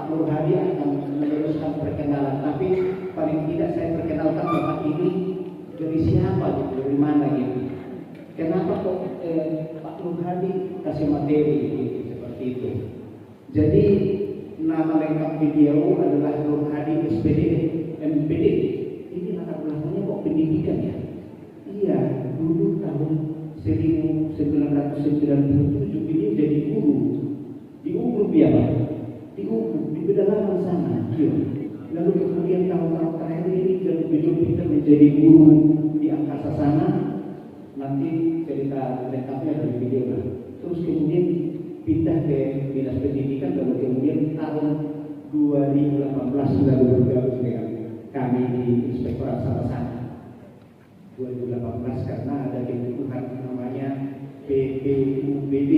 Pak Nur Hadi akan meneruskan perkenalan, tapi paling tidak saya perkenalkan Bapak ini dari siapa gitu, dari mana gitu. Kenapa kok Pak Nur Hadi kasih materi gitu, seperti itu. Jadi nama lengkap beliau adalah Nur Hadi SPD MPD. Ini latar belakangnya kok pendidikan ya? Iya, dulu tahun 1997 beliau jadi guru di Ubud ya Pak, di Ubud, di pedalaman sana. Iya. Lalu kemudian tahun-tahun terakhir ini beliau pindah menjadi guru di angkasa sana. Nanti cerita lengkapnya dari beliau lah. Terus kemudian pindah ke dinas pendidikan, lalu kemudian tahun 2018 lalu bergabung dengan kami di Inspektorat Sana. 2018 karena ada kebutuhan namanya PPUBD,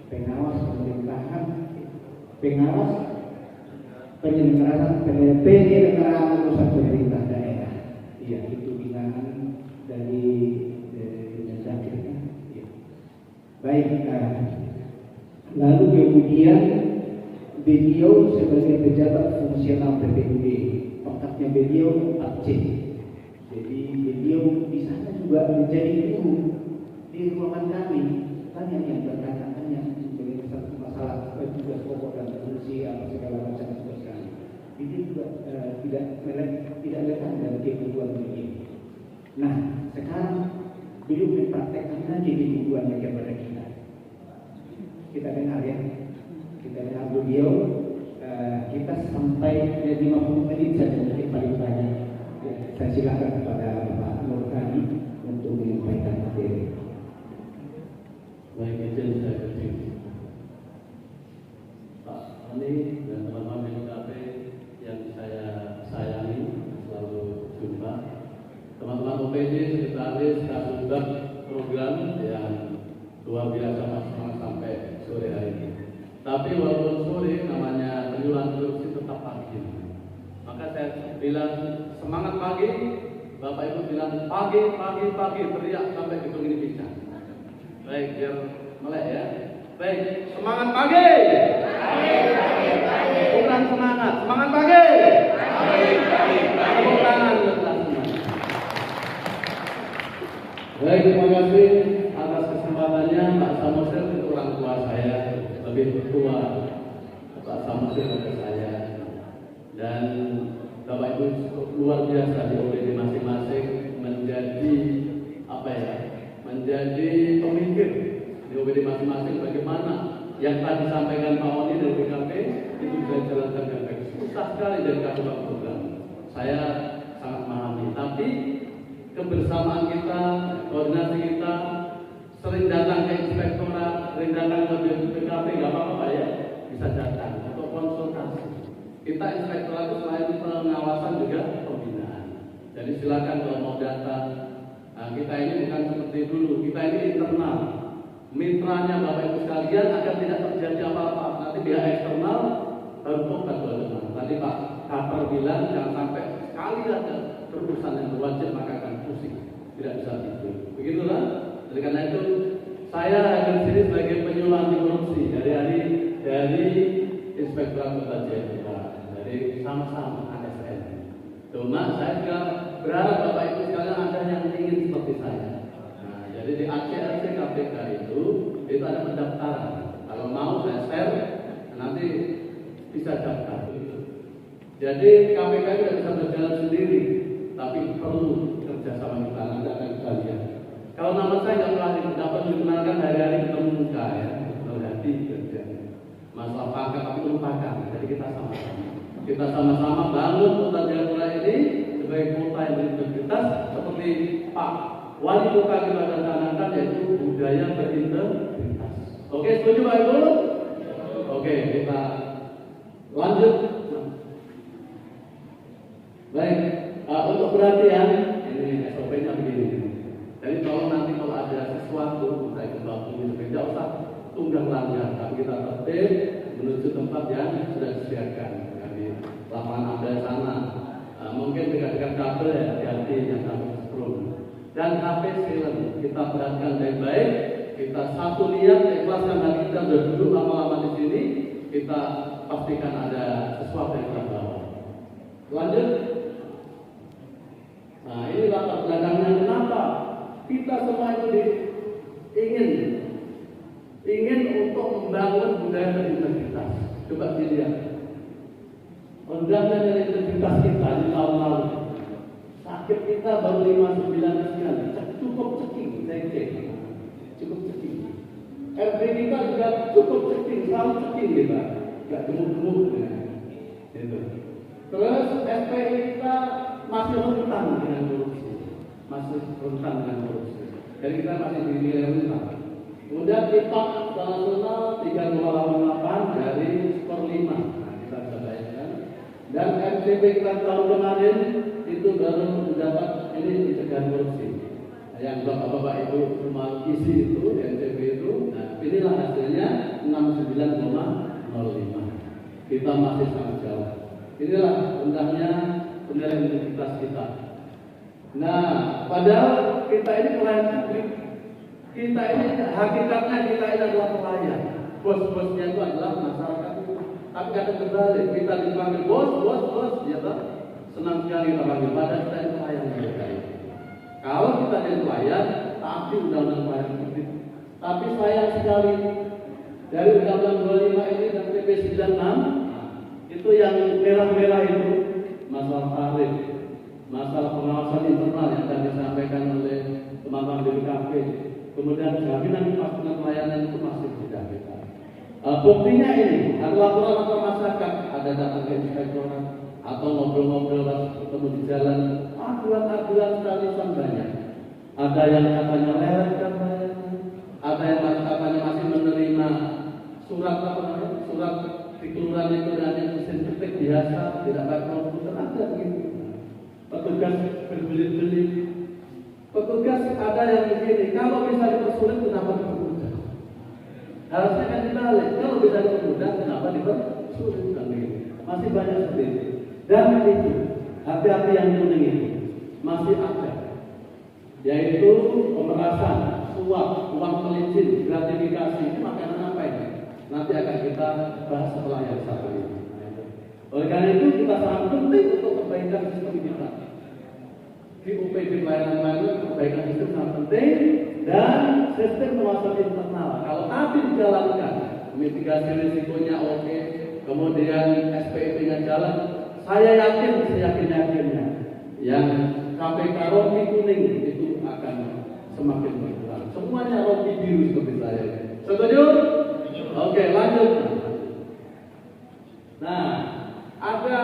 pengawas penyelenggaraan urusan pemerintah daerah. Iya, itu binaan dari Mendagri. Ya. Baik, lalu kemudian beliau sebagai pejabat fungsional PPUD, pangkatnya beliau 4C. Jadi beliau di sana juga menjadi guru di ruangan kami. Tanya yang berkaitannya dengan satu masalah tugas pokok dan fungsi apa segala macam sekali. Ini juga tidak lekat dari kebutuhan beliau. Nah, sekarang beliau mempraktekkan lagi kebutuhannya kepada kita. Kita dengar ya. Kita dengar beliau. Kita sampai 50 menit saja mungkin paling banyak. Saya silakan kepada Pak Nur Hadi untuk menyampaikan materi. Baik, izin saya ketik Pak Ani dan teman-teman BKP yang saya sayangi, selalu jumpa. Teman-teman OPD, sekretaris, kasubag program yang luar biasa mas sampai sore hari ini. Tapi walaupun sore namanya penyuluhan korupsi tetap pagi. Maka saya bilang semangat pagi, Bapak Ibu bilang pagi, teriak sampai gedung ini pincang. Baik, biar melek ya. Baik, semangat pagi. Kurang semangat pagi. Tepuk tangan untuk semua. Baik, terima kasih atas kesempatannya Pak Samusil, itu orang tua saya, lebih tua Pak Samusil dari saya. Dan Bapak Ibu luar biasa di OPD masing-masing menjadi menjadi pemikir di OPD masing-masing bagaimana yang tadi disampaikan Pak Oni dari BKP itu bisa dijalankan dengan baik. Susah sekali dari kasubag program. Saya sangat memahami. Tapi kebersamaan kita, koordinasi kita, sering datang ke inspektorat, sering datang ke BKP, nggak apa-apa Pak ya, bisa datang untuk konsultasi. Kita inspektorat itu selain pengawasan juga pembinaan. Jadi silakan kalau mau datang. Nah, kita ini bukan seperti dulu, kita ini internal. Mitranya Bapak Ibu sekalian agar tidak terjadi apa-apa. Nanti pihak eksternal baru tobat teman. Tadi Pak Kapar bilang jangan sampai sekali ada terusan yang berwajib maka akan pusing, tidak bisa tidur. Begitulah. Jadi karena itu saya akan sini sebagai penyuluh anti korupsi dari Inspektorat Kota Jayapura, dari sama-sama ASN. Cuma saya juga berharap Bapak Ibu sekalian ada yang ingin seperti saya. Nah, jadi di ACRC KPK itu ada pendaftaran. Kalau mau saya share, nanti bisa daftar. Jadi KPK tidak bisa berjalan sendiri, tapi perlu kerjasama kita. Nanti akan kita lihat. Kalau nama saya nggak pernah dapat dikenalkan hari-hari ketemu muka ya, berarti kerja. Masalah pangkat tapi lupakan. Jadi kita sama-sama. Kita sama-sama bangun Kota Jayapura ini sebagai kota yang berintegritas seperti Pak Wali Kota kita canangkan, yaitu budaya berintegritas. Oke, setuju Pak Ibu? Oke, kita lanjut. Baik, untuk perhatian ini SOP-nya begini. Jadi tolong nanti kalau ada sesuatu saya kembali tidak usah tunggang langgang, tapi kita tertib menuju tempat yang sudah disediakan di lapangan Anda sana. Mungkin dekat-dekat kabel ya, hati-hati yang sampai sebelum. Dan HP silent, kita perhatikan baik-baik. Kita satu niat, ikhlaskan hati kita sudah duduk lama-lama di sini. Kita pastikan ada Lanjut. Nah, ini latar belakangnya kenapa kita semua itu ingin untuk membangun budaya berintegritas. Coba dilihat. Undang-undang integritas kita di tahun lalu. Sakit kita baru 59 sekian. Cukup ceking, saya cek. Cukup ceking. RB kita juga cukup ceking, selalu ceking kita. Gak gemuk-gemuk. Gitu. Terus SPI kita masih rentan dengan korupsi. Jadi kita masih dinilai rentan. Kemudian kita nasional 3,88 dari skor 5. Nah, kita bisa bayangkan. Dan MCP kita tahun kemarin itu baru mendapat ini pencegahan korupsi. Nah, yang bapak-bapak itu cuma isi itu MCP itu. Nah, inilah hasilnya 69,05. Kita masih sangat jauh. Inilah rendahnya penilaian integritas kita. Nah, padahal kita ini pelayan publik. Kita ini hakikatnya kita ini adalah pelayan. Bos-bosnya itu adalah masyarakat itu. Tapi kadang terbalik, kita dipanggil bos, ya tak? Senang sekali kita panggil. Padahal kita ini pelayan mereka. Kalau kita jadi pelayan, taati undang-undang pelayan publik. Tapi sayang sekali dari Undang-Undang 25 ini dan PP 96 itu yang merah-merah itu masalah tarif, masalah pengawasan internal yang akan disampaikan oleh teman-teman BPKP. Kemudian jaminan pasangan pelayanan itu masih tidak kita. Buktinya ini, ada laporan masyarakat, ada data inspektorat atau ngobrol-ngobrol ketemu di jalan, aduan-aduan sekali banyak. Ada yang katanya lewat katanya, ada yang katanya masih menerima surat surat di kelurahan itu hanya mesin ketik biasa, tidak pakai komputer, ada begitu. Petugas berbelit-belit. Petugas ada yang begini, kalau bisa dipersulit kenapa dipermudah? Harusnya kan dibalik, kalau bisa dipermudah kenapa dipersulit? Masih banyak seperti itu. Dan itu, hati-hati yang kuning itu masih ada, yaitu pemerasan, suap, uang pelicin, gratifikasi. Ini makanan apa ini? Nanti akan kita bahas setelah yang satu ini. Oleh karena itu kita sangat penting untuk perbaikan sistem kita. Di UPD pelayanan perbaikan sistem sangat penting dan sistem pengawasan internal. Kalau tadi dijalankan, mitigasi risikonya oke, kemudian SPP-nya jalan, saya yakin-yakinnya yang KPK rompi kuning itu akan semakin berkurang. Semuanya rompi biru seperti saya. Setuju? Oke, lanjut. Nah, ada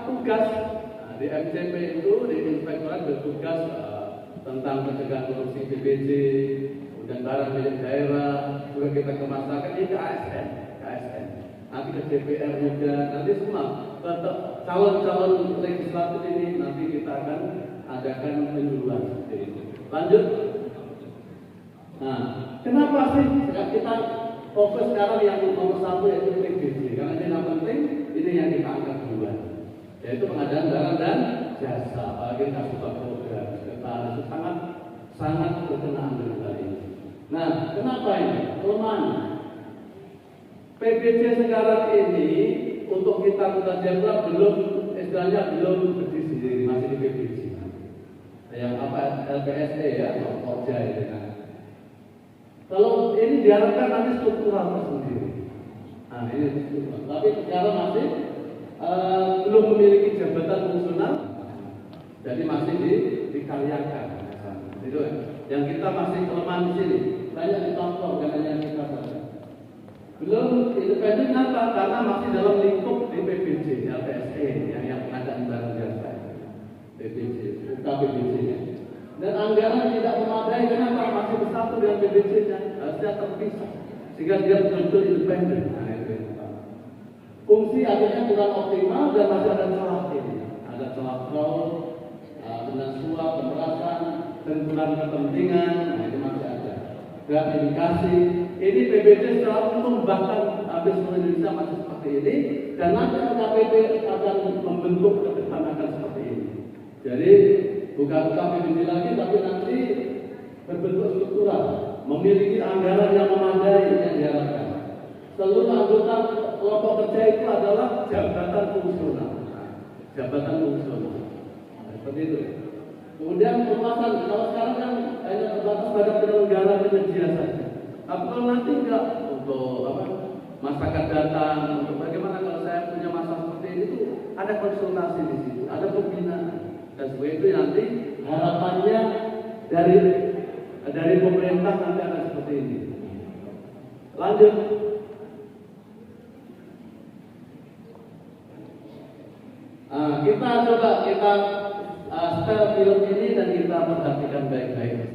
tugas di MCP itu, di inspektorat bertugas tentang pencegahan korupsi DBC, kemudian barang milik daerah, juga kita kemasakan ini ke ASN, nanti ke DPR juga, nanti semua calon-calon legislatif ini nanti kita akan adakan penyuluhan seperti itu. Lanjut. Nah, kenapa sih kita fokus sekarang yang nomor satu yaitu PBJ? Karena ini yang penting, ini yang kita angkat duluan, yaitu pengadaan barang dan jasa, apalagi kasus program itu sangat berkenaan dengan hal ini. Nah, kenapa ini? Kelemahan PBJ sekarang ini untuk kita jasa belum istilahnya belum berdiri sendiri, masih di PBJ. Yang apa LPSE ya, Pokja itu kan. Kalau ini diharapkan nanti struktural tersendiri. Nah, ini struktural. Tapi sekarang masih belum memiliki jabatan fungsional, jadi masih dikaryakan. Itu yang kita masih kelemahan di sini. Banyak ditonton bukan hanya kita saja. Belum independen apa? Karena masih dalam lingkup di PBJ, LPSE yang pengadaan barang jasa. PBJ, UKPBJ-nya. Dan anggaran tidak memadai, kenapa? Masih bersatu dengan PBJ-nya, harusnya terpisah sehingga dia betul-betul independen. Nah, itu fungsi akhirnya kurang optimal dan masih ada celah ini, ada celah fraud, dengan suap, pemerasan, benturan kepentingan. Nah, itu masih ada. Gratifikasi, ini PBJ selalu umum bahkan hampir seluruh Indonesia masih seperti ini, dan nanti KPP akan membentuk ke depan akan seperti ini. Jadi bukan PBJ lagi, tapi nanti berbentuk struktural, memiliki anggaran yang memadai yang diharapkan. Seluruh anggota kelompok kerja itu adalah jabatan fungsional. jabatan fungsional. Nah, seperti itu. Kemudian perluasan, kalau sekarang kan hanya terbatas pada penyelenggara penyedia saja. Tapi kalau nanti enggak untuk masyarakat datang, untuk bagaimana kalau saya punya masalah seperti ini tuh ada konsultasi di situ, ada pembinaan dan sebagainya. Itu nanti harapannya dari pemerintah nanti akan seperti ini. Lanjut. Kita coba setel film ini dan kita perhatikan baik-baik.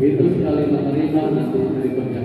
Begitu sekali menerima nanti berikutnya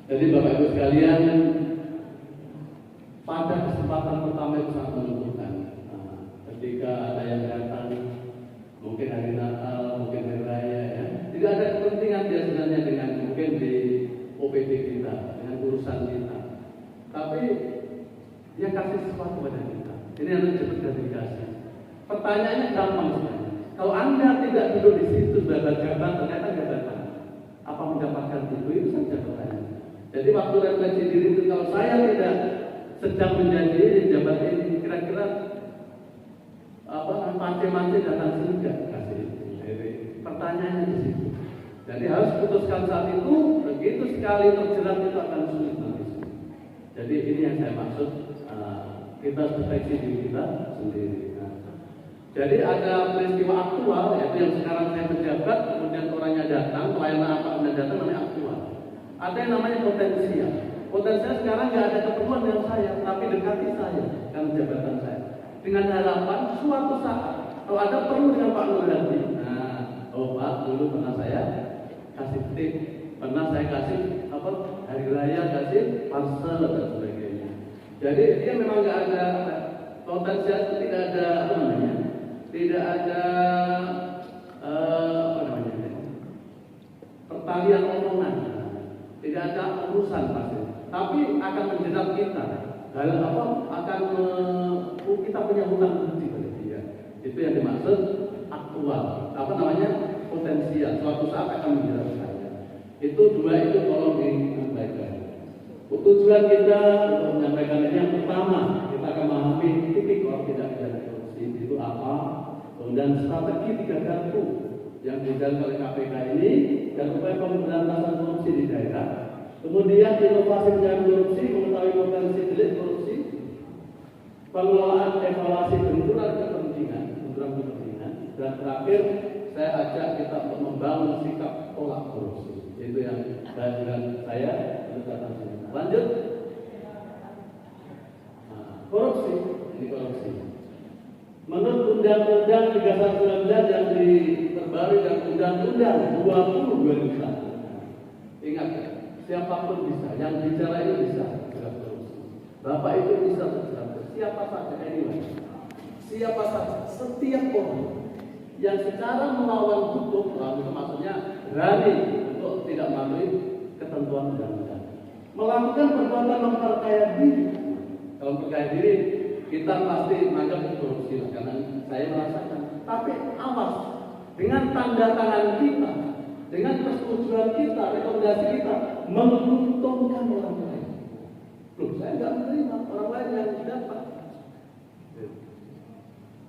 Jadi Bapak Ibu sekalian, pada kesempatan pertama itu sangat menentukan. Ketika ada yang datang, mungkin hari Natal, mungkin hari Raya, ya. Tidak ada kepentingan dia sebenarnya dengan mungkin di OPD kita, dengan urusan kita. Tapi dia kasih sesuatu pada kita. Ini yang disebut gratifikasi. Pertanyaannya gampang sebenarnya. Kalau Anda tidak duduk di situ sebagai jabatan, ternyata jabatan. Apa mendapatkan itu saja pertanyaannya. Jadi waktu refleksi diri itu, kalau saya tidak sedang menjadi jabatan ini, kira-kira mance-mance datang sini enggak kasih. Jadi pertanyaannya di situ. Jadi harus putuskan saat itu, begitu sekali terjerat itu akan sulit nanti. Jadi ini yang saya maksud, kita deteksi diri kita sendiri. Jadi ada peristiwa aktual, yaitu yang sekarang saya menjabat, kemudian orangnya datang, pelayanan apa anda datang, namanya aktual. Ada yang namanya potensial. Potensial sekarang nggak ada keperluan dengan saya, tapi dekati saya karena jabatan saya. Dengan harapan suatu saat, kalau ada perlu dengan Pak Nur Hadi, Pak dulu pernah saya kasih tip, pernah saya kasih hari raya kasih parcel dan sebagainya. Jadi dia memang nggak ada potensial, tidak ada tidak ada pertalian omongan, tidak ada urusan pasti. Tapi akan menjerat kita. Kita punya hutang budi pada dia. Itu yang dimaksud aktual. Potensial. Suatu saat akan menjerat saya. Itu dua itu tolong disampaikan. Tujuan kita untuk menyampaikan ini yang pertama, kita akan memahami tipikor tidak pidana korupsi itu apa, dan strategi 3 garpu yang dijalankan oleh KPK ini dan upaya pemberantasan korupsi di daerah. Kemudian inovasi pencegahan korupsi, mengetahui potensi delik korupsi, pengelolaan evaluasi benturan kepentingan, dan terakhir saya ajak kita untuk membangun sikap tolak korupsi. Itu yang kehadiran saya untuk datang sini. Lanjut. Korupsi, ini korupsi. Menurut Undang-Undang 319 yang terbaru dan Undang-Undang 20 2001. Ingat ya, siapapun bisa, yang bicara ini bisa terjerat korupsi. Bapak itu bisa terjerat korupsi. Siapa saja anyway. Siapa saja, setiap orang yang secara melawan hukum, itu maksudnya berani untuk tidak mematuhi ketentuan undang-undang, melakukan perbuatan memperkaya diri. Kalau memperkaya diri, kita pasti menganggap korupsi, karena saya merasakan. Tapi awas, dengan tanda tangan kita, dengan persetujuan kita, rekomendasi kita, menguntungkan orang lain. Loh, saya nggak menerima orang lain yang dapat.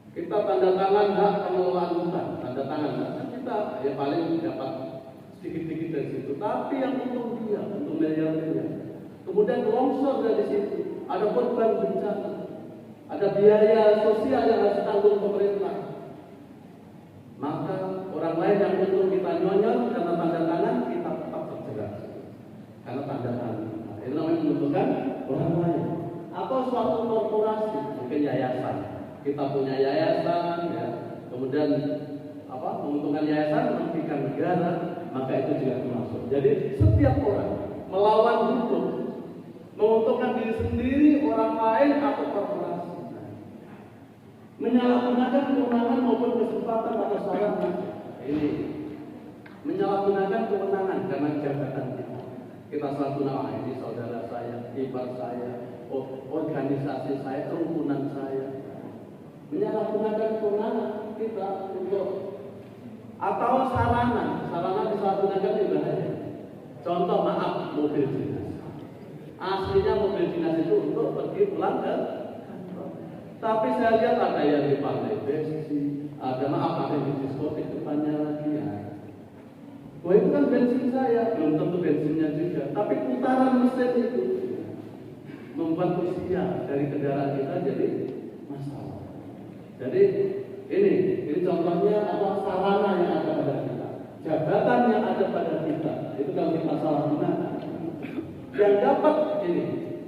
Kita tanda tangan hak pengelolaan hutan, tanda tangan kita ya paling dapat sedikit-sedikit dari situ. Tapi yang untung dia, untung miliar-miliar. Kemudian longsor dari situ, ada korban bencana, ada biaya sosial yang harus tanggung pemerintah. Maka orang lain yang untung kita nyonyol karena tanda tangan, kita tetap terjerat karena tanda tangan. Ini namanya menentukan orang lain. Atau suatu korporasi, mungkin yayasan. Kita punya yayasan, ya. Kemudian menguntungkan yayasan, merugikan negara, maka itu juga termasuk. Jadi setiap orang melawan hukum, menguntungkan diri sendiri, orang lain atau korporasi, menyalahgunakan kewenangan maupun kesempatan atau sarana. Ini menyalahgunakan kewenangan karena jabatan kita. Kita selalu ini saudara saya, ibar saya, organisasi saya, kerukunan saya. Menyalahgunakan kewenangan kita untuk atau sarana disalahgunakan di bahaya. Contoh maaf, mobil dinas. Aslinya mobil dinas itu untuk pergi pulang ke kantor. Tapi saya lihat ada yang di pantai besi, ada di diskotik depannya lagi ya. Wah itu kan bensin saya, belum tentu bensinnya juga. Tapi putaran mesin itu membuat usia dari kendaraan kita jadi masalah. Jadi ini contohnya sarana yang ada pada kita, jabatan yang ada pada kita. Itu kalau kita salah gunakan, yang dapat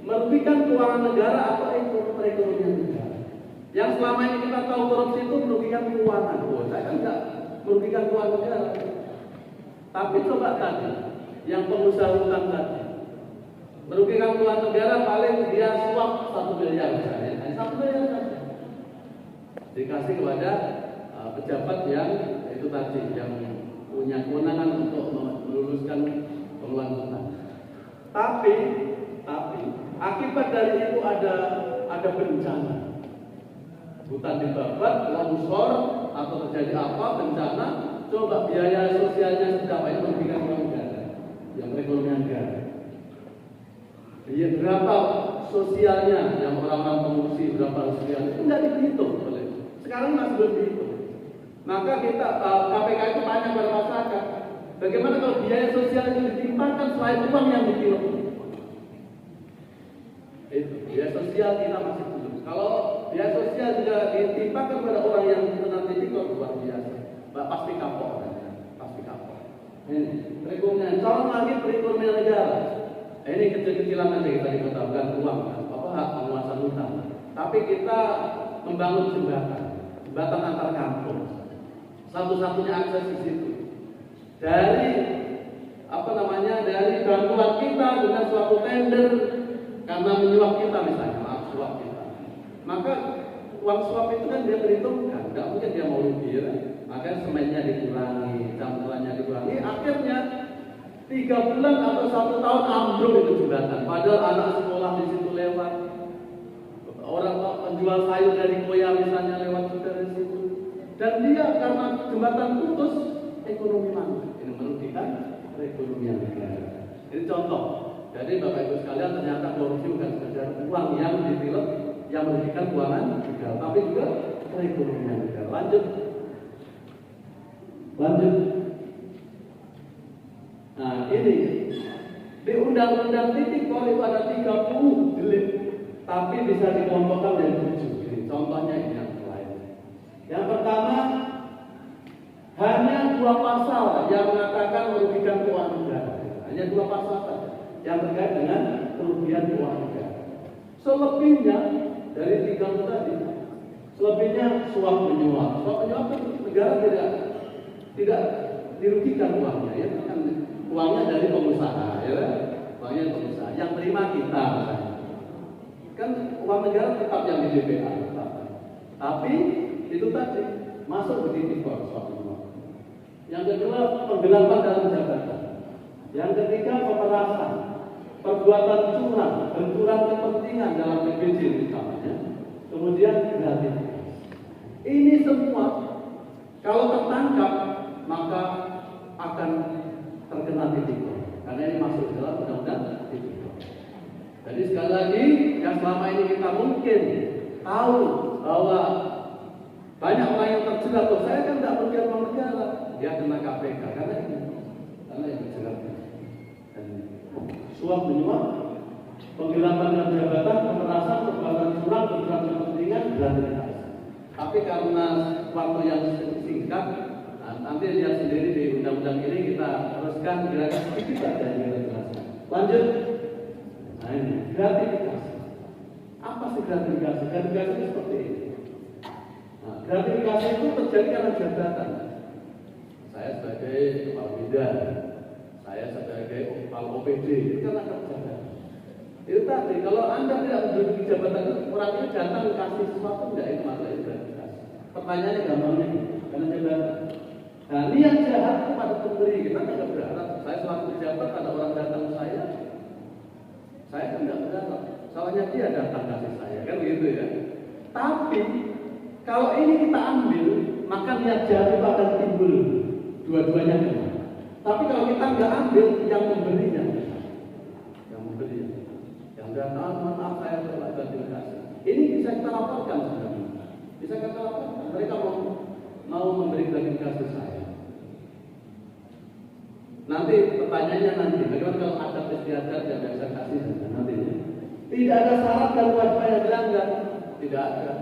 merugikan keuangan negara atau perekonomian negara. Yang selama ini kita tahu korupsi itu merugikan keuangan. Saya kan enggak merugikan keuangan negara. Tapi coba tadi, yang pengusaha hutang tadi, merugikan keuangan negara paling dia suap 1 miliar misalnya, 1 miliar saja. Dikasih kepada pejabat yang itu tadi yang punya kewenangan untuk meluluskan pengelolaan hutang. Tapi akibat Akibat dari itu ada bencana. Hutan dibabat, longsor atau terjadi apa bencana, coba biaya sosialnya seberapa itu merugikan uang negara, yang perekonomian negara. Iya, berapa sosialnya yang orang-orang pengungsi, berapa sosialnya itu nggak dihitung. Sekarang masih belum dihitung. Maka kita KPK itu tanya pada masyarakat, bagaimana kalau biaya sosial itu ditimpakan selain uang yang dikirim? Itu biaya sosial kita masih belum. Kalau biaya sosial juga ditimpakan pada orang yang nanti itu luar biasa, pasti kapok, pasti kapok. Ini perekonomian, calon lagi perekonomian negara. Ini kecil-kecilan aja kita dikatakan uang, hak penguasaan hutan. Tapi kita membangun jembatan antar kampung. Satu-satunya akses di situ. Dari dari bantuan kita dengan suatu tender karena menyuap kita misalnya, suap kita. Maka uang suap itu kan dia perhitungkan, nggak mungkin dia mau rugi, ya. Maka semennya dikurangi, campurannya dikurangi, akhirnya 3 bulan atau 1 tahun ambruk itu jembatan. Padahal anak sekolah di situ lewat, orang penjual sayur dari Koya misalnya lewat juga dari situ. Dan dia karena jembatan putus, ekonomi mana? Ini merugikan perekonomian negara. Ini contoh. Jadi Bapak Ibu sekalian, ternyata korupsi bukan sekedar uang yang ditilep yang merugikan keuangan negara, tapi juga perekonomian negara. Lanjut. Nah ini di Undang-Undang Tipikor itu ada 30 delik, tapi bisa dikelompokkan dari 7. Ini contohnya ini yang lain. Yang pertama, hanya 2 pasal yang mengatakan merugikan keuangan negara. Hanya 2 pasal saja yang terkait dengan kerugian keuangan negara. Selebihnya dari 30 tadi, selebihnya suap menyuap. Suap menyuap itu negara tidak dirugikan uangnya, ya kan uangnya dari pengusaha, ya uangnya pengusaha. Yang terima kita, kan uang negara tetap yang di DPA, tapi itu tadi masuk di tipikor suap menyuap. Yang kedua, penggelapan dalam jabatan. Yang ketiga, pemerasan, perbuatan curang, benturan kepentingan dalam PBJ misalnya. Kemudian gratifikasi. Ini semua kalau tertangkap maka akan terkena tipikor, karena ini masuk dalam undang-undang tipikor. Jadi sekali lagi, yang selama ini kita mungkin tahu bahwa banyak orang yang terjerat, saya kan tidak merugikan uang negara, dia kena KPK karena ini terjerat. Dan suap menyuap, penggelapan dalam jabatan, pemerasan, perbuatan curang, benturan kepentingan, gratifikasi. Tapi karena waktu yang singkat, nanti lihat sendiri di undang-undang ini kita teruskan gerakan sedikit saja yang kita jelaskan. Lanjut. Nah ini gratifikasi. Apa sih gratifikasi? Gratifikasi itu seperti ini. Nah, gratifikasi itu terjadi karena jabatan. Saya sebagai kepala bidang, saya sebagai kepala OPD, itu karena jabatan. Itu tadi, kalau Anda tidak menduduki jabatan itu, orangnya datang kasih sesuatu, enggak, itu masalah gratifikasi. Pertanyaannya gampangnya, karena jabatan. Nah, niat jahat kepada pemberi, kita tidak berharap. Saya selaku pejabat, ada orang datang saya kan tidak berharap. Salahnya dia datang kasih saya, kan begitu ya. Tapi kalau ini kita ambil, maka niat jahat itu akan timbul dua-duanya. Tapi kalau kita nggak ambil, yang memberinya, yang datang, maaf saya telah gratifikasi. Ini bisa kita laporkan sebenarnya. Bisa kita laporkan. Mereka mau memberi gratifikasi saya. Nanti pertanyaannya bagaimana kalau adat istiadat yang bisa kasih nantinya? Tidak ada syarat dan kewajiban yang dilanggar, tidak ada.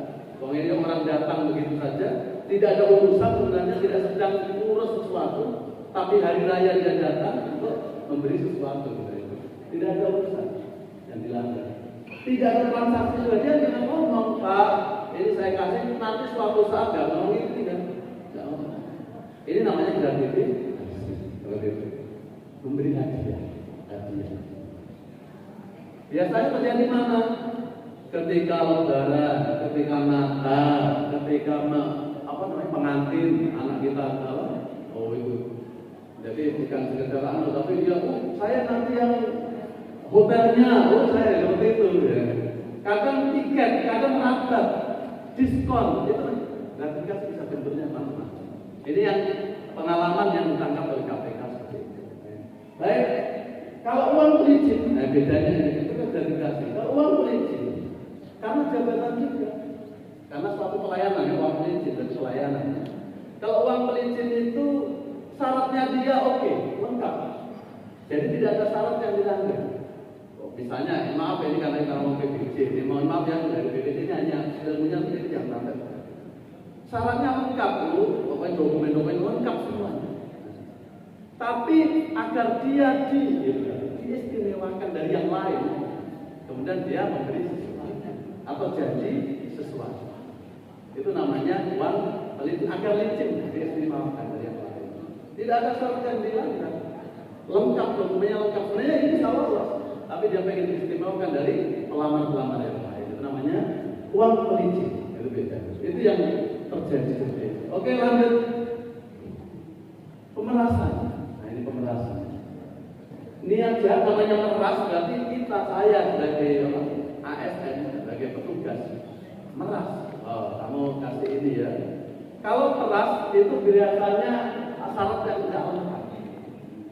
Kalau ini orang datang begitu saja, tidak ada urusan sebenarnya, tidak sedang mengurus sesuatu, tapi hari raya dia datang untuk memberi sesuatu. Tidak ada urusan yang dilanggar. Tidak ada transaksi juga, dia jangan ngomong, Pak, ini saya kasih nanti suatu saat nggak ngomong itu tidak. Ini namanya gratifikasi. Memberi hadiah. Biasanya terjadi mana? Ketika lebaran, ketika Natal, ketika pengantin anak kita itu. Jadi bukan sekedar tapi dia, saya nanti yang hotelnya, oh saya seperti itu ya. Kadang tiket, kadang rabat, diskon, itu gratifikasi bisa bentuknya macam-macam. Ini yang pengalaman yang ditangkap oleh KPK seperti itu. Baik, kalau uang pelicin, bedanya itu kan gratifikasi. Kalau uang pelicin, karena jabatan juga, karena suatu pelayanan, ya, uang pelicin dan pelayanan. Kalau uang pelicin itu syaratnya dia oke, lengkap. Jadi tidak ada syarat yang dilanggar. Misalnya, maaf ini karena kita ngomong PBJ, ini mohon maaf ya dari PBJ ini hanya ilmunya sedikit yang sampai. Syaratnya lengkap dulu, pokoknya dokumen-dokumen lengkap semuanya. Tapi agar dia diistimewakan dari yang lain, kemudian dia memberi sesuatu atau janji sesuatu. Itu namanya uang pelicin, agar licin diistimewakan dari yang lain. Tidak ada syarat yang dilanggar. Lengkap dokumennya lengkap, sebenarnya ini salah loh. Tapi dia pengen diistimewakan dari pelamar-pelamar yang lain. Itu namanya uang pelicin. Itu beda. Itu yang terjadi seperti itu. Oke, lanjut. Pemerasan. Nah, ini pemerasan. Niat jahat namanya meras berarti kita, saya sebagai ASN, sebagai petugas meras. Oh, kamu kasih ini ya. Kalau meras itu biasanya syarat yang tidak lengkap.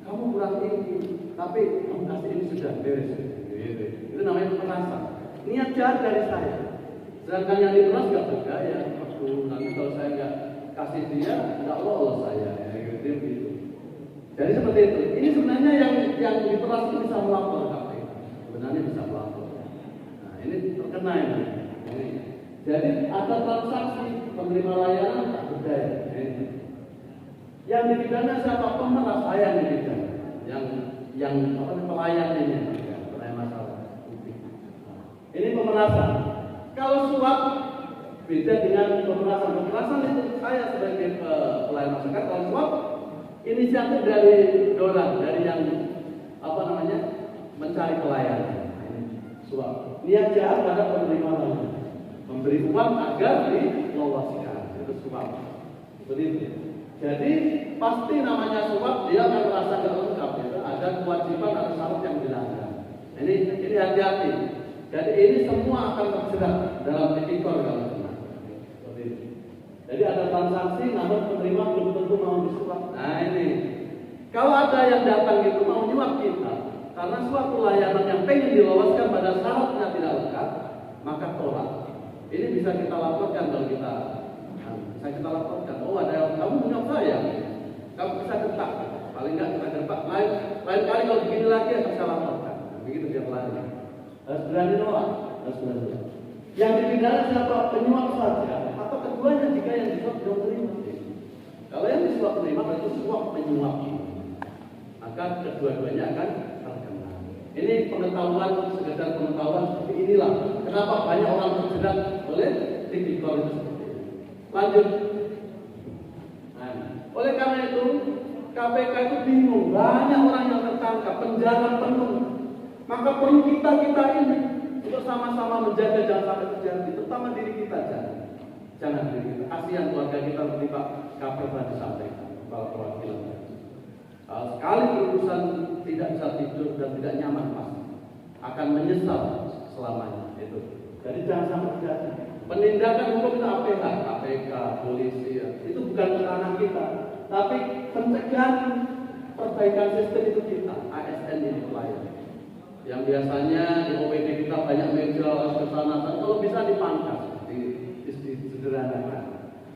Kamu kurang ini, tapi kamu kasih ini sudah beres. Gitu. Itu namanya pemerasan. Niat jahat dari saya. Sedangkan yang diperas nggak berdaya. Nanti kalau saya nggak kasih dia, nggak lolos saya. Ya, gitu. Jadi seperti itu. Ini sebenarnya yang diperas itu bisa melapor KPK. Sebenarnya bisa melapor. Nah, ini terkena ini. Jadi ada transaksi penerima layanan tak berdaya. Yang dipidana siapa? Pemeras, saya yang dipidana. Yang pelayan ini, pelayan masalah. Ini pemerasan. Kalau suap beda dengan pemerasan. Pemerasan itu saya sebagai pelayan masyarakat. Kalau suap inisiatif dari orang, dari yang mencari pelayanan. Ini suap. Niat jahat pada penerima layanan. Memberi uang agar diloloskan. Itu suap. Seperti itu. Jadi pasti namanya suap dia akan merasa tidak lengkap. Ya. Ada kewajiban atau syarat yang dilanggar. Ini hati-hati. Jadi ini semua akan terjerat dalam tipikor kalau benar. Seperti itu. Jadi ada transaksi, namun penerima belum tentu mau disuap. Nah ini, kalau ada yang datang itu mau nyuap kita, karena suatu layanan yang pengen diloloskan pada syaratnya tidak lengkap, maka tolak. Ini bisa kita laporkan kalau kita laporkan. Oh ada yang kamu menyuap saya, kamu bisa getak. Paling nggak kita getak. Lain kali kalau begini lagi akan saya laporkan. Begitu dia pelannya. Harus berani nolak. Harus berani. Yang dipidana siapa? Penyuap saja. Atau keduanya jika yang disuap belum terima. Kalau yang disuap terima berarti suap menyuap. Maka kedua-duanya akan terkena. Ini pengetahuan, sekedar pengetahuan seperti inilah. Kenapa banyak orang terjerat oleh tipikor itu seperti ini. Lanjut. Nah, oleh karena itu KPK itu bingung, banyak orang yang tertangkap, penjara penuh. Maka perlu kita ini untuk sama-sama menjaga jangan sampai terjadi, terutama diri kita jangan diri kita. Kasihan keluarga kita seperti Pak Kapol tadi sampaikan, kepala perwakilan. Sekali urusan tidak bisa tidur dan tidak nyaman pasti akan menyesal selamanya itu. Jadi jangan sampai terjadi. Penindakan hukum itu APH, KPK, polisi ya. Itu bukan ranah kita, tapi pencegahan perbaikan sistem itu kita, ASN ini pelayan. Yang biasanya di OPD kita banyak meja kesana, kalau bisa dipangkas, disederhanakan.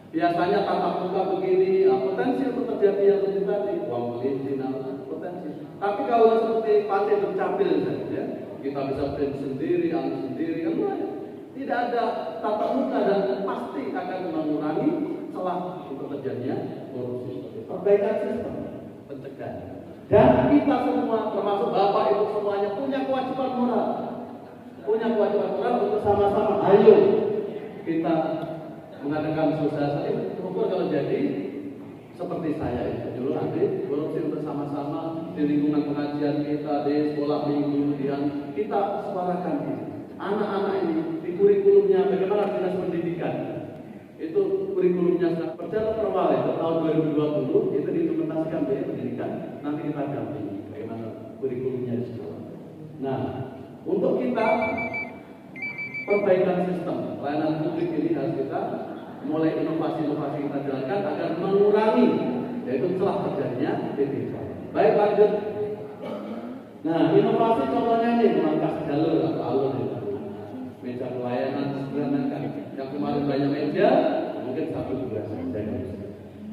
Biasanya tatap muka begini, potensi untuk terjadi yang seperti tadi, uang pelicin, potensi. Tapi kalau seperti pasien bercapil saja, kita bisa print sendiri, ambil sendiri, kan banyak. Tidak ada tatap muka dan pasti akan mengurangi celah untuk terjadinya korupsi. Perbaikan sistem pencegahan. Dan kita semua, termasuk Bapak Ibu semuanya punya kewajiban moral. Punya kewajiban moral untuk sama-sama. Ayo kita mengadakan sosialisasi. Syukur kalau jadi seperti saya itu dulu nanti korupsi bersama-sama di lingkungan pengajian kita di sekolah minggu kemudian kita suarakan ini. Anak-anak ini di kurikulumnya bagaimana dinas pendidikan itu kurikulumnya sudah berjalan terwal itu tahun 2020 itu diimplementasikan dari pendidikan nanti kita dampingi bagaimana kurikulumnya di sekolah Nah, untuk kita perbaikan sistem pelayanan publik ini harus kita mulai inovasi-inovasi kita jalankan agar mengurangi yaitu celah terjadinya DPK. Baik, lanjut. Nah, inovasi contohnya ini memangkas jalur atau alur itu. Meja pelayanan disederhanakan. Yang kemarin banyak meja, mungkin 1-2 saja.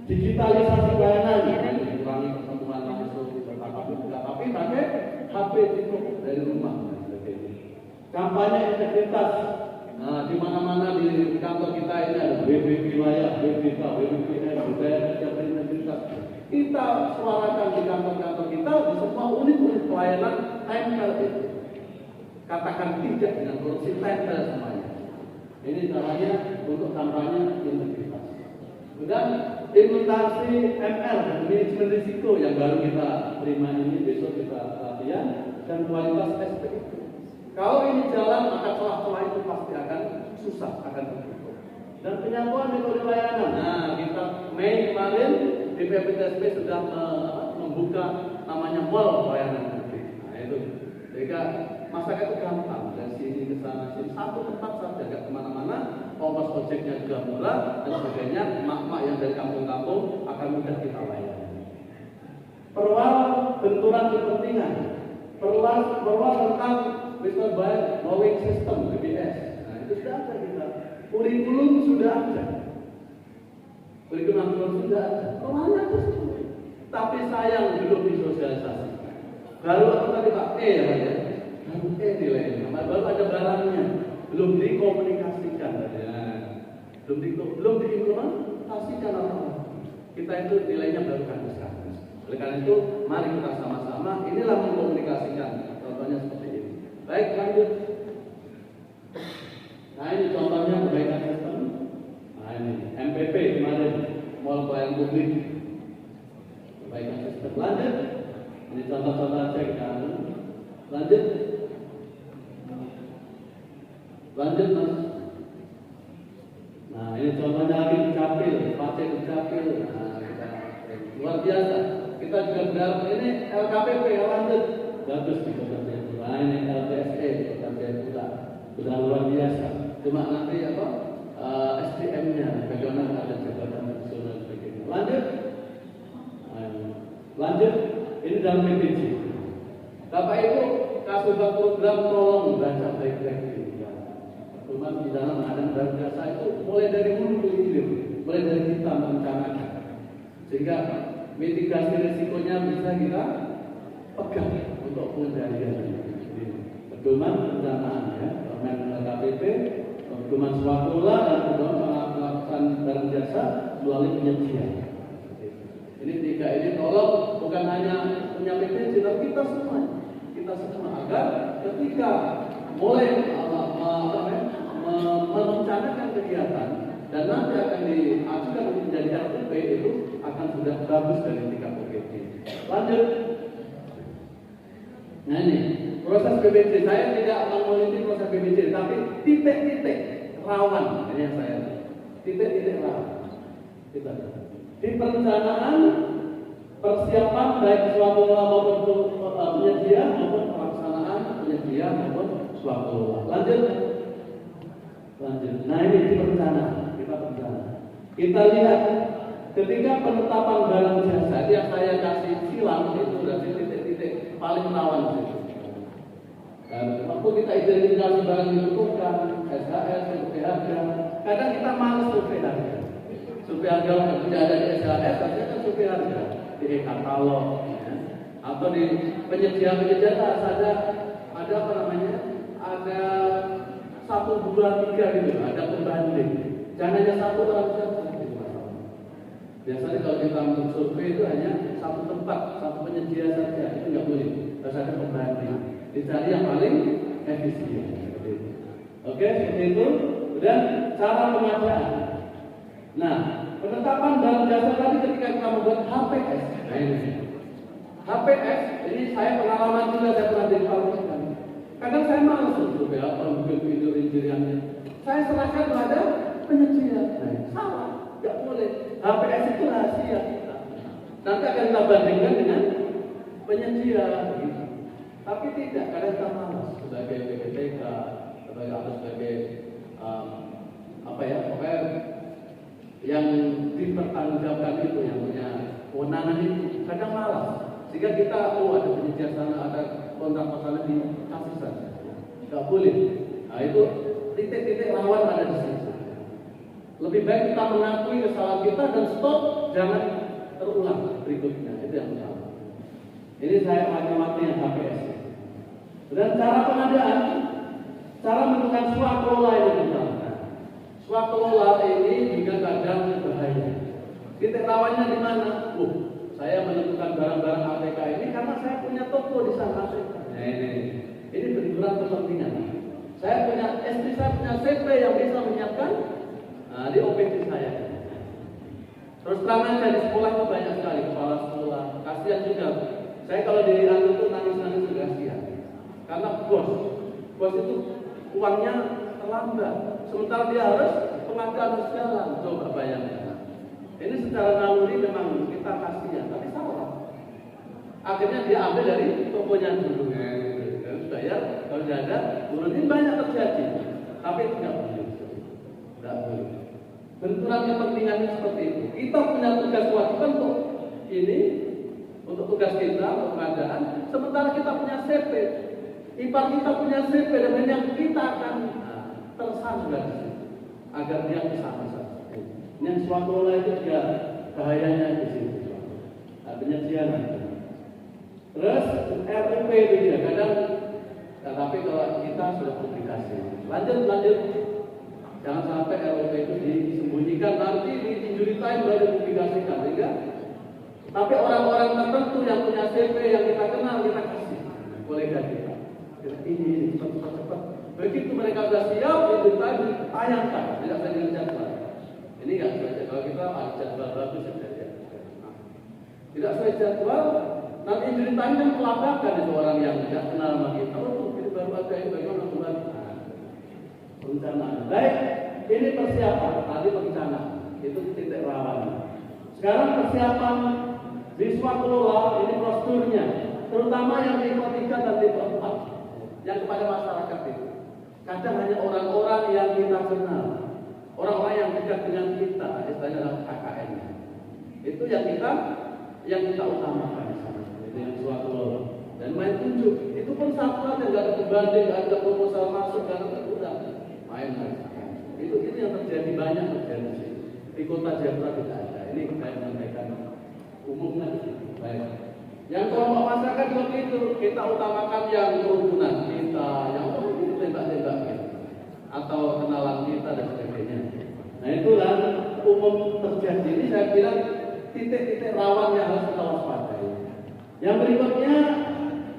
Digitalisasi pelayanan, mengurangi pertemuan langsung bertatap muka, tapi pakai HP cukup dari rumah. Kampanye integritas. Nah, di mana-mana di kantor kita ini ada BPK wilayah, BPK, BPPN, budaya kerja berintegritas. Kita suarakan di kantor-kantor kita di semua unit-unit pelayanan tempel itu. Katakan tidak dengan korupsi, tempel semuanya. Ini caranya untuk kampanye integritas. Kemudian implementasi ML dan manajemen risiko yang baru kita terima ini, besok kita latihan, dan kualitas SPI. Kalau ini jalan, maka celah-celah itu pasti akan susah, akan tertutup. Dan penyatuan metode layanan. Nah, kita Mei kemarin BPPTSP sudah membuka namanya mall pelayanan publik. Nah, itu. Jadi masyarakat itu gampang dari sini ke sana, sini satu tempat saja, nggak kemana-mana. Ongkos ojeknya juga murah dan sebagainya. Mak-mak yang dari kampung-kampung akan mudah kita layani. Perwal benturan kepentingan. Perwal tentang Mr. Baik Knowing System BBS. Nah, itu sudah ada kita. Kurikulum sudah ada. Kurikulum sudah ada. Perwalnya itu semua. Tapi sayang belum disosialisasikan. Baru apa tadi Pak E ya Pak ya? Baru E nilainya. Baru ada barangnya. Belum dikomunikasikan. Ya. Belum diimplementasikan apa-apa. Kita itu nilainya baru kasus-kasus. Oleh karena itu, mari kita sama-sama. Inilah mengkomunikasikan. Contohnya seperti ini. Baik, lanjut. Nah, ini contohnya perbaikan sistem. Nah, ini MPP kemarin, mall pelayanan publik. Perbaikan sistem. Lanjut. Ini contoh-contoh cek kan. Lanjut. Lanjut, Mas. Nah, ini contohnya lagi Dukcapil, Pacek Dukcapil. Nah, kita luar biasa. Kita juga berharap ini LKPP lanjut. Bagus di Kota Jayapura. Nah, ini LPSE Kota Jayapura. Sudah luar biasa. Cuma nanti apa? SDM-nya bagaimana ada jabatan nasional sebagainya. Lanjut. Lanjut. Ini dalam PPJ. Bapak Ibu, kasubag program tolong baca baik-baik. Rumah di dalam pengadaan barang jasa itu mulai dari hulu ke hilir, mulai dari kita merencanakan, sehingga mitigasi risikonya bisa kita pegang untuk pengendalian. Pedoman perencanaan ya, permen LKPP, pedoman swakula dan pedoman melakukan barang jasa melalui penyajian. Ini tiga ini tolong bukan hanya punya PPJ, tapi kita semua agar ketika mulai merencanakan kegiatan dan nanti akan diajukan untuk menjadi RTP itu akan sudah bagus dari tingkat PPJ. Lanjut. Nah ini proses PPJ, saya tidak meneliti proses PPJ, tapi titik-titik rawan ini yang saya titik-titik rawan. Kita di perencanaan persiapan baik suatu maupun penyedia maupun pelaksanaan penyedia maupun suatu. Lanjut. Nah ini di perencanaan, kita berencana. Kita lihat ketika penetapan barang jasa yang saya kasih silang itu dari titik-titik paling rawan itu. Dan waktu kita identifikasi barang yang dibutuhkan, SHS, survei harga, kadang kita malas survei harga. Survei harga tidak ada di SHS, saja kan survei harga di e-katalog, ya. Atau di penyedia saja ada apa namanya? Ada 1, 2, 3 gitu, ada pembanding. Jangan hanya satu orang saja. Biasanya kalau kita untuk survei itu hanya satu tempat, satu penyedia saja, itu nggak boleh. Harus ada pembanding. Dicari yang paling efisien. Oke, seperti itu. Dan cara pengadaan. Nah, penetapan barang jasa tadi ketika kita membuat HPS. Nah ini. HPS, ini saya pengalaman juga saya pernah dilakukan. Kadang saya malas untuk apa mungkin video injiriannya. Saya serahkan pada penyedia. Nah, salah, nggak boleh. HPS itu rahasia kita. Nanti akan kita bandingkan dengan penyedia. Gitu. Tapi tidak, kadang kita malas sebagai PPTK, sebagai pokoknya yang dipertanggungjawabkan itu, yang punya kewenangan itu kadang malas, sehingga kita ada penyedia sana, ada kontrak sana dikasih saja, nggak boleh. Nah itu titik-titik rawan ada di situ. Lebih baik kita mengakui kesalahan kita dan stop, jangan terulang berikutnya. Itu yang utama. Ini saya mati yang HPS. Dan cara pengadaan, cara menentukan swakelola ini tentang. Swakelola ini juga kadang berbahaya. Titik rawannya di mana? Saya menentukan barang-barang ATK ini karena saya punya toko di sana. Nah, ini benturan kepentingan. Saya punya istri, saya punya CP yang bisa menyiapkan di OPD saya. Terus terang aja di sekolah itu banyak sekali kepala sekolah. Kasihan juga. Saya kalau di kantor itu nangis-nangis juga kasihan. Karena bos itu uangnya terlambat. Sementara dia harus pengadaan segala. Coba bayangkan. Ini secara naluri memang kita kasihan, tapi salah. Akhirnya dia ambil dari tokonya dulu. Harus bayar, kalau tidak ada, ini banyak terjadi. Tapi itu tidak boleh. Tidak boleh. Benturan kepentingannya seperti itu. Kita punya tugas kewajiban untuk ini, untuk tugas kita, untuk pengadaan. Sementara kita punya CP, ipar kita punya CP, dan yang kita akan tersandar agar dia bisa masuk. Yang swakelola itu juga bahayanya di situ. Artinya siaran. Terus RUP juga kadang, tapi kalau kita sudah publikasi, lanjut. Jangan sampai RUP itu disembunyikan, nanti di injury time baru dipublikasikan, sehingga. Tapi orang-orang tertentu yang punya CV yang kita kenal, kita kasih kolega kita. Ini cepat. Begitu mereka sudah siap, itu tadi tayangkan, tidak saya dengan jadwal. Ini nggak sesuai. Kalau kita ada jadwal bagus saja. Tidak sesuai jadwal, nanti injury time kan melaporkan itu orang yang tidak kenal sama kita. Ini baru ada yang bagaimana kembali. Perencanaan. Baik, ini persiapan. Tadi perencanaan. Itu titik rawan. Sekarang persiapan di swakelola, ini prosedurnya. Terutama yang tipe 3 dan tipe 4. Yang kepada masyarakat itu. Kadang hanya orang-orang yang kita kenal. Orang-orang yang dekat dengan kita, istilahnya dalam KKN. Itu yang kita utamakan. Itu yang swakelola. Dan main tunjuk. Itu pun satu aja, nggak ada pembanding, nggak ada proposal masuk, nggak ada udah. Main. Itu yang terjadi, banyak terjadi. Di kota Jayapura tidak ada. Ini saya menyampaikan umumnya. Baik. Yang kelompok masyarakat seperti itu, kita utamakan yang kerukunan kita, yang itu tembak-tembak kita, atau kenalan kita dan sebagainya. Nah itulah umum terjadi. Ini saya bilang titik-titik rawan yang harus kita waspadai. Yang berikutnya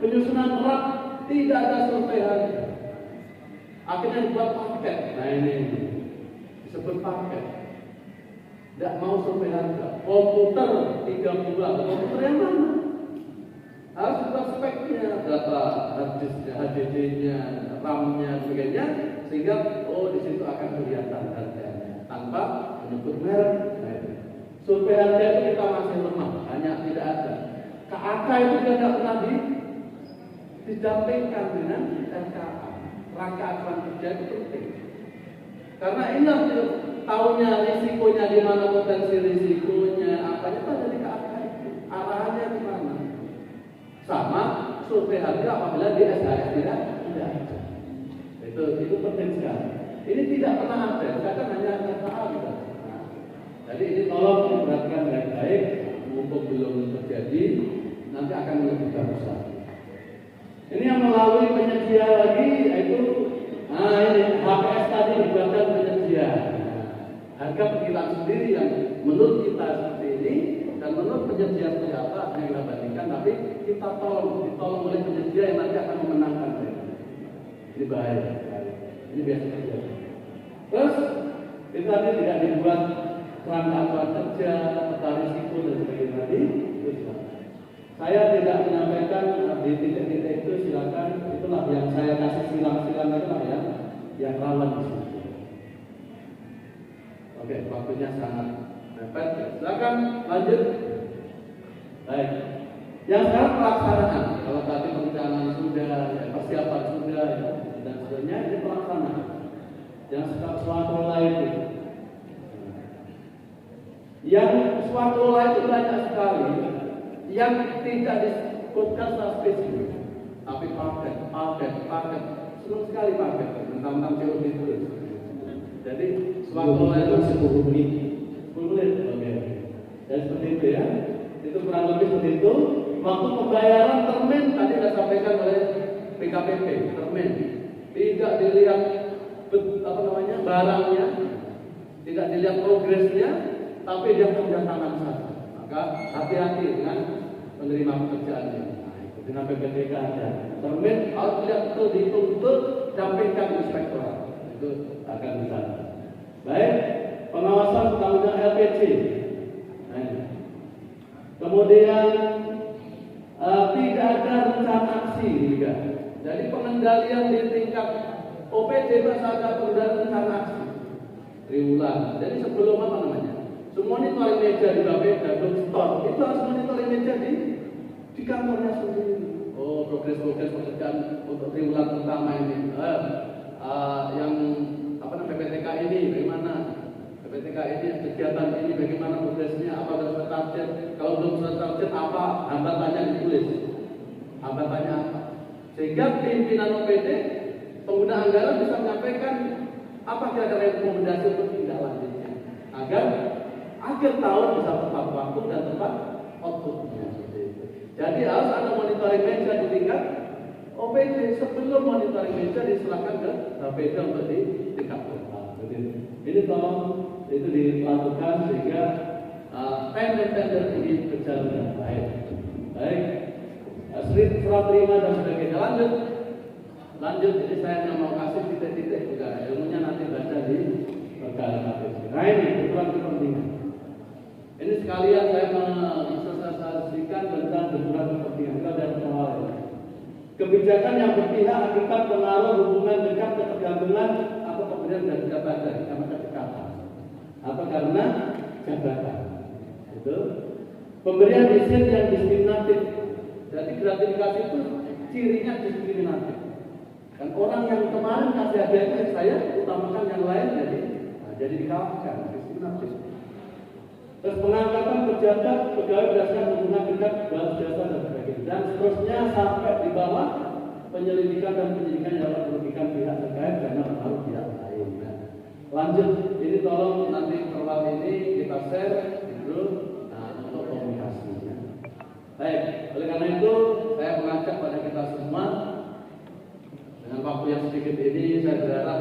penyusunan rak, tidak ada survei harga. Akhirnya dibuat paket. Nah ini disebut paket. Tidak mau survei harga. Komputer 3 bulan. Komputer yang mana? Harus buat speknya, data harddisknya, HDD-nya, RAM-nya, sebagainya, sehingga di situ akan kelihatan harganya tanpa menyebut merek. Survei harga itu kita masih lemah, hanya tidak ada. KAK itu tidak pernah didampingkan dengan RKA. Rangka acuan kerja itu penting. Karena inilah tahunya risikonya di mana, potensi risikonya, apanya itu dari KAK itu. Arahannya di mana? Sama survei harga apabila di SHS tidak ada. Itu penting sekali. Ini tidak pernah ada, kadang hanya RKA gitu. Jadi ini tolong diperhatikan baik-baik, mumpung belum terjadi, nanti akan lebih bagus lagi. Ini yang melalui penyedia lagi, yaitu ini HPS tadi dibuatkan penyedia. Harga perkiraan sendiri yang menurut kita seperti ini, dan menurut penyedia seperti apa yang kita bandingkan, tapi kita ditolong oleh penyedia yang nanti akan memenangkan mereka. Ini bahaya. Ini biasa terjadi. Terus itu tadi tidak dibuat kerangka kerja, peta risiko dan sebagainya tadi. Saya tidak menyampaikan di titik-titik itu, silakan. Itulah yang saya kasih silang-silang itulah yang rawan di situ. Oke, waktunya sangat mepet. Silakan lanjut. Baik. Yang sekarang pelaksanaan. Kalau tadi perencanaan sudah, ya, persiapan sudah, ya, dan sebagainya, ini pelaksanaan. Yang suatu lain itu. Yang suatu lain itu banyak sekali yang tidak disebutkan secara spesifik, tapi paket, senang sekali paket, tentang teori itu. Jadi suatu lain itu 10 menit, oke. Dan seperti itu ya, itu kurang lebih seperti itu. Waktu pembayaran termin tadi sudah sampaikan oleh PKPP, termin tidak dilihat barangnya, tidak dilihat progresnya, tapi dia punya tangan saja. Maka hati-hati dengan penerima pekerjaan ini. Dengan PPTK ada termin harus tidak betul dituntut dampingkan inspektorat, itu akan bisa. Baik, pengawasan tentang LPG. Kemudian tidak ada rencana aksi juga. Jadi pengendalian di tingkat OPD harus ada rencana aksi triwulan. Jadi sebelum monitoring meja di Bapeda, store itu harus monitoring meja di kantornya sendiri. Oh, progres pekerjaan untuk triwulan pertama ini, yang PPTK ini bagaimana? PPTK ini kegiatan ini bagaimana progresnya? Apa sudah target? Kalau belum sudah target, apa hambatannya ditulis? Hambatannya apa? Sehingga pimpinan OPD pengguna anggaran bisa menyampaikan apa kira-kira rekomendasi untuk tindak lanjutnya agar akhir tahun bisa tepat waktu dan tepat outputnya. Jadi harus ada monitoring meja di tingkat OPD. Sebelum monitoring meja diserahkan ke Bapeda untuk di tingkat kota. Ini tolong itu dilakukan sehingga tender ini berjalan dengan baik. Baik, serah terima dan sebagainya. Lanjut. Jadi saya hanya mau kasih titik-titik juga. Ilmunya nanti baca di perkara KPP. Nah ini kepentingan. Ini sekalian saya mensosialisasikan tentang benturan kepentingan. Kita dari awal ya. Kebijakan yang berpihak akibat pengaruh hubungan dekat ketergantungan atau kemudian dari jabatan karena kedekatan atau karena jabatan. Itu pemberian izin yang diskriminatif. Jadi gratifikasi itu cirinya diskriminatif. Dan orang yang kemarin kasih hadiah saya utamakan yang lain jadi dikalahkan diskriminatif. Terus pengangkatan pejabat pegawai berdasarkan hubungan dekat balas jasa dan sebagainya, dan seterusnya sampai di bawah penyelidikan dan penyidikan yang dapat merugikan pihak terkait karena pengaruh pihak lain. Lanjut, ini tolong nanti perwal ini kita share di grup untuk komunikasinya. Baik, oleh karena itu saya mengajak pada kita semua dengan waktu yang sedikit ini saya berharap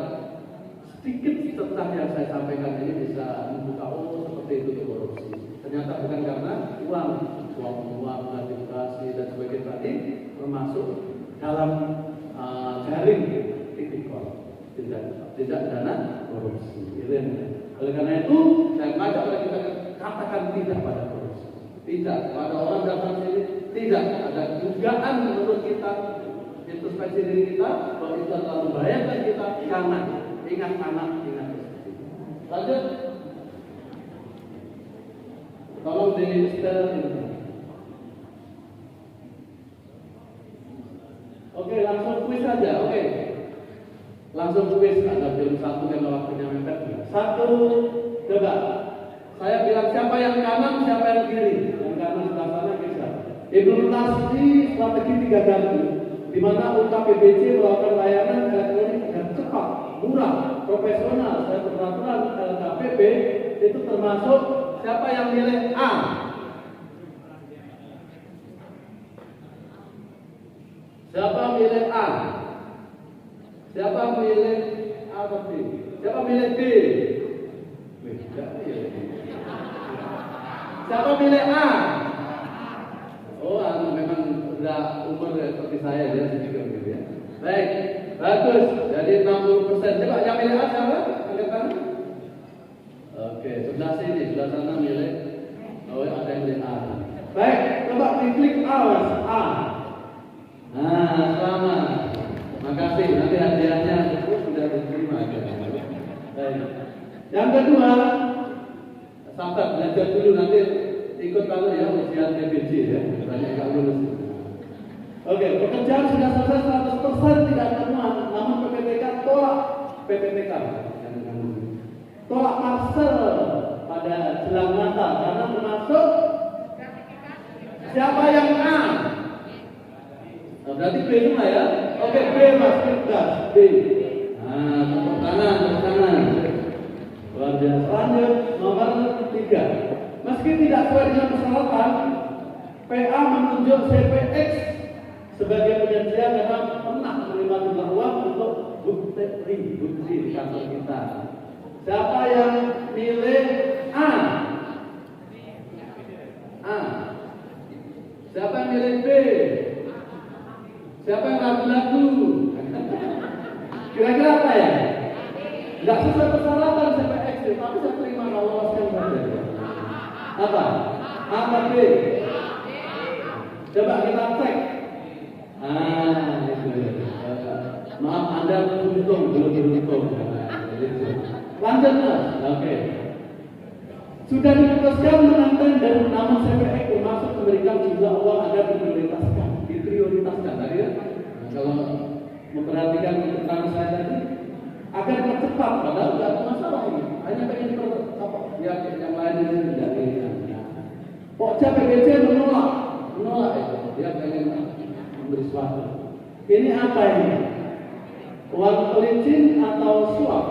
sedikit tentang yang saya sampaikan ini bisa membuka seperti itu untuk korupsi. Ternyata bukan karena uang, gratifikasi dan sebagainya tadi termasuk dalam jaring tipikor tidak dana korupsi. Oleh karena itu saya mengajak pada kita katakan tidak pada korupsi. Tidak pada orang datang sini, tidak ada dugaan menurut kita introspeksi diri kita bahwa itu adalah membahayakan kita. Jangan. Ingat anak, ingat istri. Lanjut. Tolong di setel ini. Oke, langsung kuis saja. Oke. Langsung kuis. Ada film satu karena waktunya mepet. Satu, coba. Saya bilang siapa yang kanan, siapa yang kiri. Yang kanan sebelah sana bisa. Implementasi strategi 3 gardu, di mana UKPBC melakukan layanan elektronik yang cepat, murah, profesional, dan peraturan LKPP itu termasuk siapa yang milih A? Siapa milih A? Siapa milih A atau B? Siapa milih B? Siapa milih A? Oh, memang sudah umur seperti saya ya, sedikit gitu ya. Baik, bagus. Jadi 60%. Coba yang milih A siapa? Angkat tangan. Oke, sebelah sini, sebelah sana milih. Oh, ada yang milih A. Baik, coba diklik A, Mas. A. Nah, selamat. Makasih. Nanti hadiahnya sudah diterima. Baik. Yang kedua, sahabat belajar dulu nanti ikut kalau ya ujian TBC ya, banyak nggak lulus. Oke, pekerjaan sudah selesai 100% tidak ada temuan, namun PPTK tolak PPTK. Tolak parcel pada jelang Natal karena termasuk siapa yang A? Nah, berarti B semua ya? Oke, B mas, gas B. Nah, tepuk tangan. Luar biasa. Lanjut, nomor 3. Meski tidak sesuai dengan persyaratan, PA menunjuk CPX sebagai penyedia karena pernah menerima jumlah uang untuk bukti di kantor kita. Siapa yang milih A? Siapa yang milih B? Siapa yang ragu-ragu? Kira-kira apa ya? Tidak sesuai persyaratan CPX, tapi saya terima kalau loloskan saja. Apa? A atau B? Coba kita cek. Itu. Maaf, Anda belum beruntung. Lanjut mas. Oke. Sudah diputuskan menang tender, namun CPX termasuk memberikan jumlah uang agar diprioritaskan. Tadi ya. Kalau memperhatikan keterangan saya tadi, agar percepat, padahal tidak ada masalah ini. Hanya pengen yang lain ini tidak ingin. Pokja PBJ menolak itu. Dia pengen memberi suatu. Ini apa ini? Uang pelicin atau suap?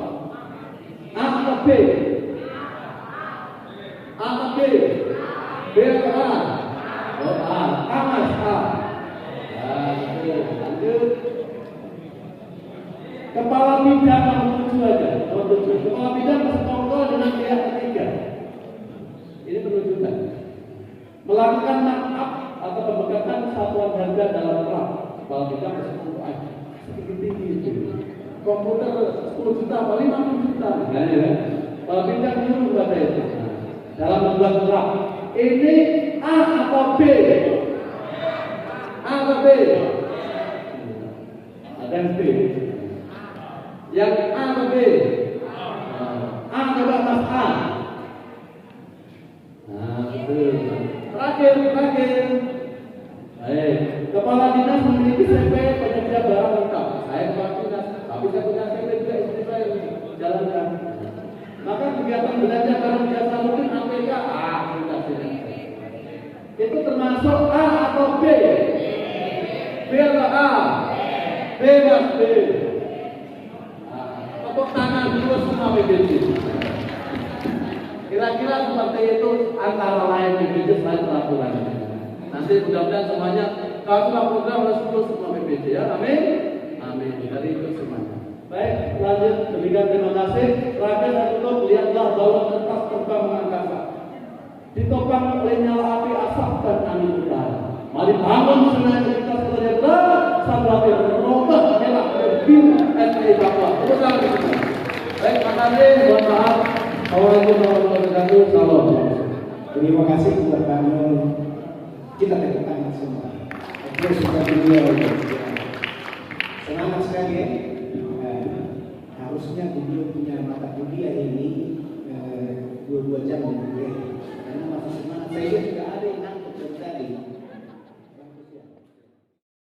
A atau B? A atau B? B atau A? Oh A. A mas A. Lanjut. Kepala bidang nomor 7 aja. Kepala bidang bersekongkol dengan pihak ketiga. Ini penunjukan. Melakukan markup atau pembengkakan satuan harga dalam perang. Kepala bidang bersekongkol aja. Tinggi itu. Komputer 10 juta, paling 50 juta. Nah, ya. Kepala bidang nyuruh kepada itu. Dalam membuat perang. Ini A atau B? A atau B? Ada yang B. Yang A atau B? A coba mas A. Nah, betul. Terakhir. Baik. Kepala dinas memiliki CP penyedia barang lengkap. Saya kepala dinas, tapi saya punya CP juga istri saya jalankan. Maka kegiatan belanja barang jasa rutin APK itu termasuk A atau B? B atau A? B mas B. Tepuk tangan dulu semua PBJ. Kira-kira seperti itu antara lain PBJ selain peraturan. Nanti mudah-mudahan semuanya kalau program harus terus semua PBJ ya. Amin. Dari itu semuanya. Baik, lanjut. Demikian terima kasih. Terakhir saya tutup, lihatlah balon kertas terbang mengangkasa. Ditopang oleh nyala api asap dan angin udara. Mari bangun semuanya kita semuanya berat. Sambil berubah merah biru SPI Papua. Terus lagi. Baik, terima kasih. Mohon maaf. Assalamualaikum warahmatullahi wabarakatuh. Salam. Terima kasih buat kamu. Kita tepuk tangan semua. Oke, sudah beliau. Semangat sekali ya. Harusnya beliau punya mata kuliah ini 22 jam ya. Karena masih semangat. Saya